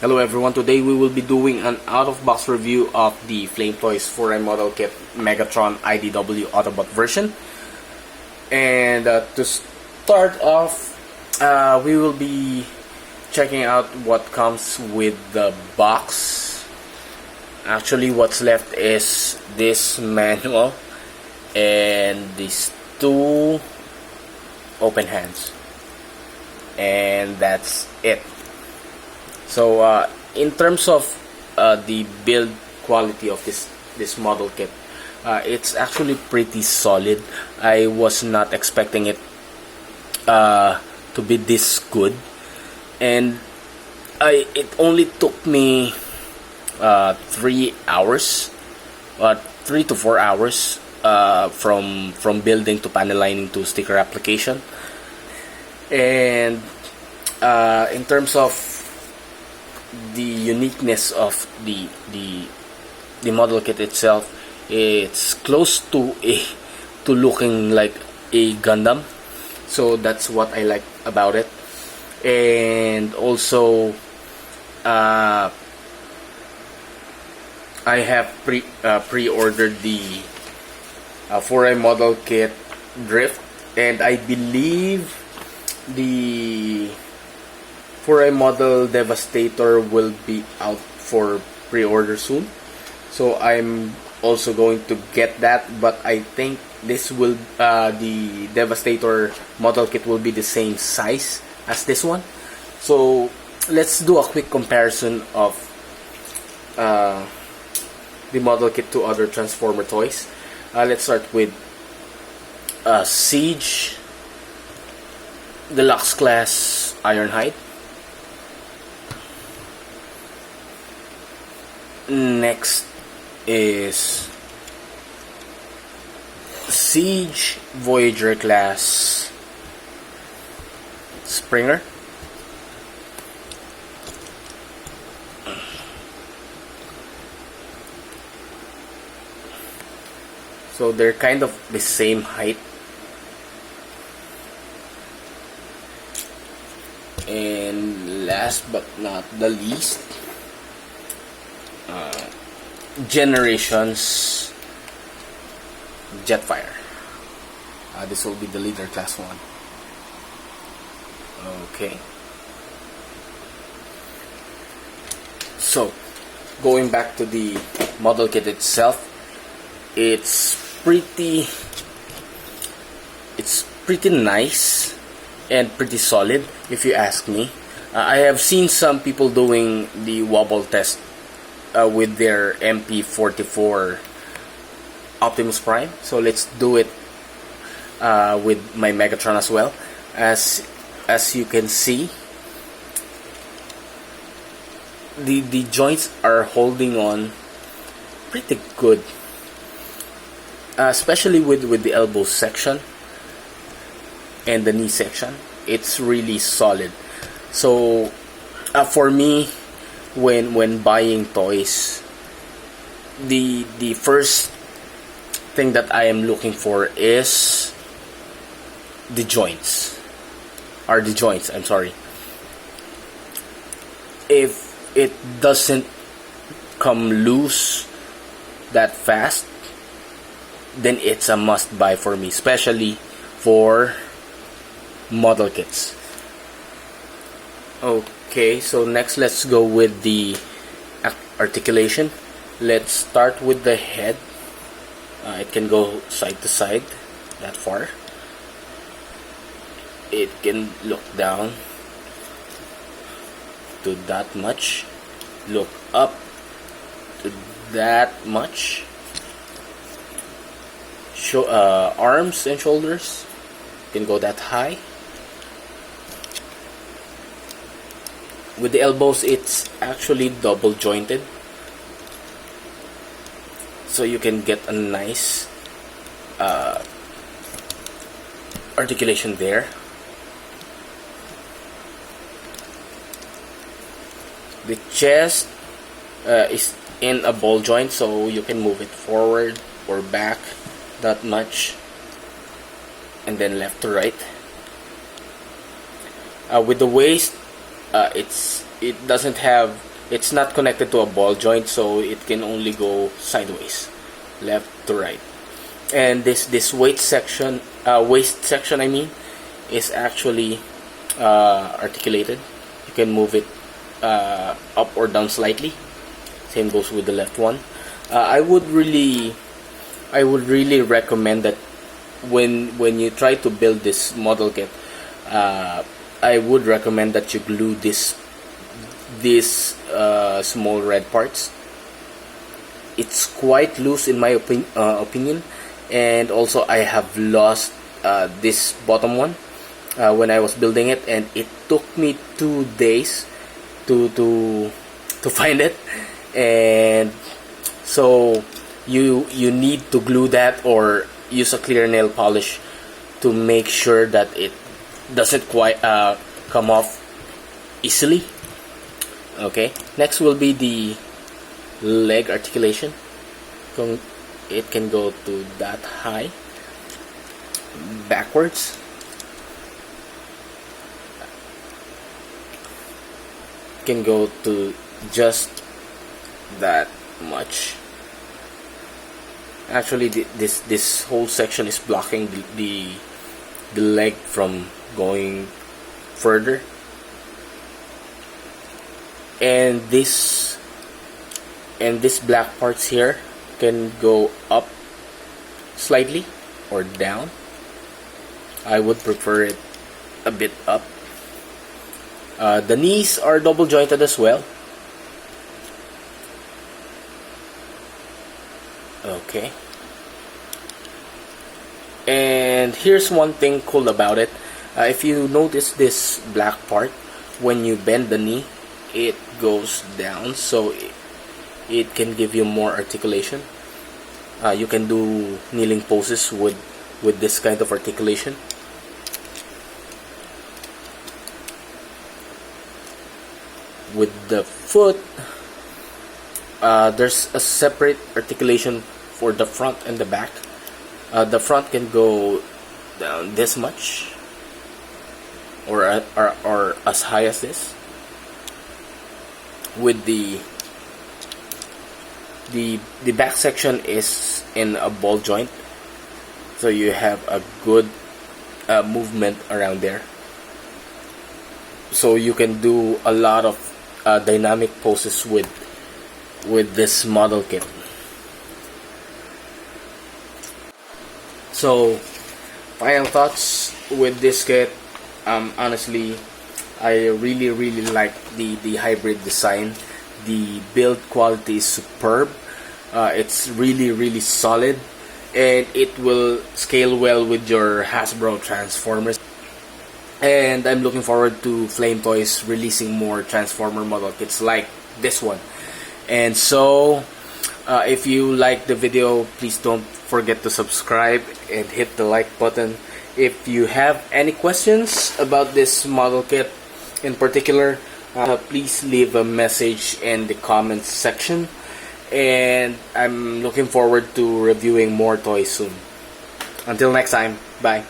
Hello everyone, today we will be doing an out-of-box review of the Flame Toys Furai model kit Megatron IDW Autobot version. And to start off, we will be checking out what comes with the box. Actually, what's left is this manual and these two open hands. And that's it. So in terms of the build quality of this model kit, it's actually pretty solid. I was not expecting it to be this good, and it only took me 3 hours, 3 to 4 hours from building to panel lining to sticker application. And in terms of the uniqueness of the model kit itself, it's close to looking like a Gundam, so that's what I like about it. And also I have pre-ordered the Furai model kit Drift, and I believe the Furai model Devastator will be out for pre-order soon, so I'm also going to get that. But I think this will the Devastator model kit will be the same size as this one. So let's do a quick comparison of the model kit to other Transformer toys. Let's start with Siege Deluxe Class Ironhide. Next is Siege Voyager Class Springer. So they're kind of the same height. And last but not the least, Generations Jetfire. This will be the leader class one. Okay. So, going back to the model kit itself, it's pretty nice and pretty solid, if you ask me. I have seen some people doing the Wobble Test with their MP44 Optimus Prime, so let's do it with my Megatron as well. As you can see, the joints are holding on pretty good, especially with the elbow section and the knee section. It's really solid. So for me, when buying toys, the first thing that I am looking for is the joints. I'm sorry. If it doesn't come loose that fast, then it's a must buy for me, especially for model kits. Okay, so next let's go with the articulation. Let's start with the head. It can go side to side that far. It can look down to that much, look up to that much. Arms and shoulders can go that high. With the elbows, it's actually double jointed, so you can get a nice articulation there. The chest is in a ball joint, so you can move it forward or back that much, and then left to right. With the waist, it doesn't have it's not connected to a ball joint, so it can only go sideways, left to right. And this waist section I mean, is actually articulated. You can move it up or down slightly. Same goes with the left one. I would really recommend that when you try to build this model kit, I would recommend that you glue these small red parts. It's quite loose in my opinion, and also I have lost this bottom one when I was building it, and it took me 2 days to find it. And so you need to glue that or use a clear nail polish to make sure that it doesn't quite come off easily. Okay, next will be the leg articulation. It can go to that high, backwards, can go to just that much. Actually, this whole section is blocking the leg from going further. And this black parts here can go up slightly or down. I would prefer it a bit up. The knees are double jointed as well. Okay. And here's one thing cool about it. If you notice this black part, when you bend the knee, it goes down, so it can give you more articulation. You can do kneeling poses with this kind of articulation. With the foot, there's a separate articulation for the front and the back. The front can go down this much, or as high as this. With the back section is in a ball joint, so you have a good movement around there. So you can do a lot of dynamic poses with this model kit. So, final thoughts with this kit. Honestly, I really like the hybrid design. The build quality is superb. It's really solid, and it will scale well with your Hasbro Transformers. And I'm looking forward to Flame Toys releasing more Transformer model kits like this one. And so, if you like the video, please don't forget to subscribe and hit the like button. If you have any questions about this model kit in particular, please leave a message in the comments section, and I'm looking forward to reviewing more toys soon. Until next time, bye.